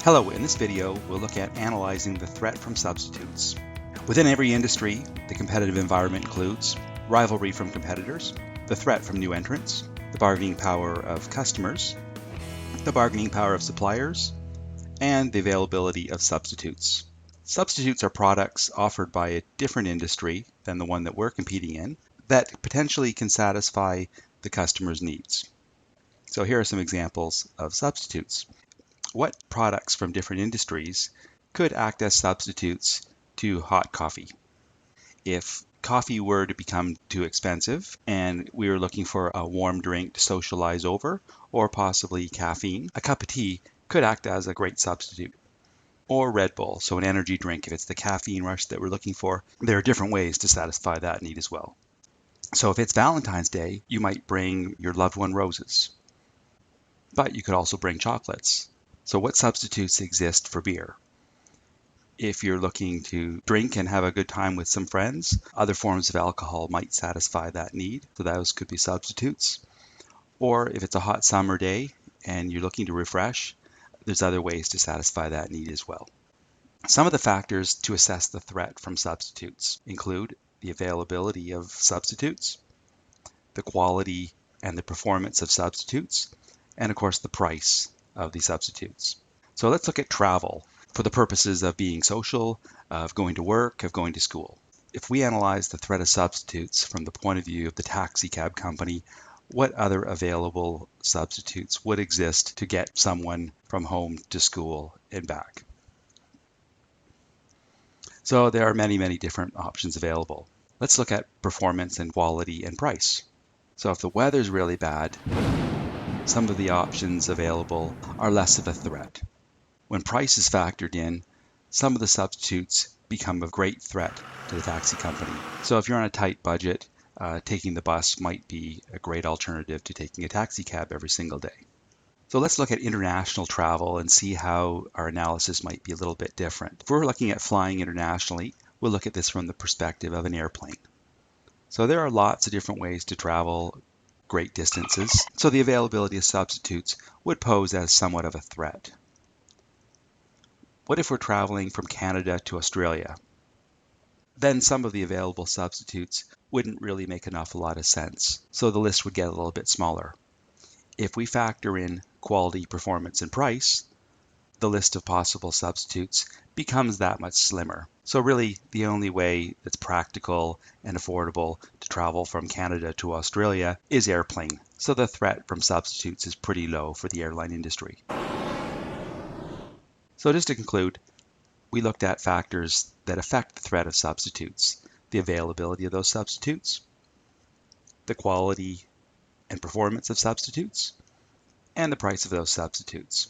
Hello, in this video, we'll look at analyzing the threat from substitutes. Within every industry, the competitive environment includes rivalry from competitors, the threat from new entrants, the bargaining power of customers, the bargaining power of suppliers, and the availability of substitutes. Substitutes are products offered by a different industry than the one that we're competing in that potentially can satisfy the customer's needs. So here are some examples of substitutes. What products from different industries could act as substitutes to hot coffee? If coffee were to become too expensive and we were looking for a warm drink to socialize over, or possibly caffeine, a cup of tea could act as a great substitute. Or Red Bull, so an energy drink, if it's the caffeine rush that we're looking for, there are different ways to satisfy that need as well. So if it's Valentine's Day, you might bring your loved one roses, but you could also bring chocolates. So what substitutes exist for beer? If you're looking to drink and have a good time with some friends, other forms of alcohol might satisfy that need, so those could be substitutes. Or if it's a hot summer day and you're looking to refresh, there's other ways to satisfy that need as well. Some of the factors to assess the threat from substitutes include the availability of substitutes, the quality and the performance of substitutes, and of course the price of the substitutes. So let's look at travel for the purposes of being social, of going to work, of going to school. If we analyze the threat of substitutes from the point of view of the taxi cab company, what other available substitutes would exist to get someone from home to school and back? So there are many different options available. Let's look at performance and quality and price. So if the weather's really bad, some of the options available are less of a threat. When price is factored in, some of the substitutes become a great threat to the taxi company. So if you're on a tight budget, taking the bus might be a great alternative to taking a taxi cab every single day. So let's look at international travel and see how our analysis might be a little bit different. If we're looking at flying internationally, we'll look at this from the perspective of an airplane. So there are lots of different ways to travel great distances, so the availability of substitutes would pose as somewhat of a threat. What if we're traveling from Canada to Australia? Then some of the available substitutes wouldn't really make an awful lot of sense, so the list would get a little bit smaller. If we factor in quality, performance, and price, the list of possible substitutes becomes that much slimmer. So really, the only way that's practical and affordable to travel from Canada to Australia is airplane. So the threat from substitutes is pretty low for the airline industry. So just to conclude, we looked at factors that affect the threat of substitutes: the availability of those substitutes, the quality and performance of substitutes, and the price of those substitutes.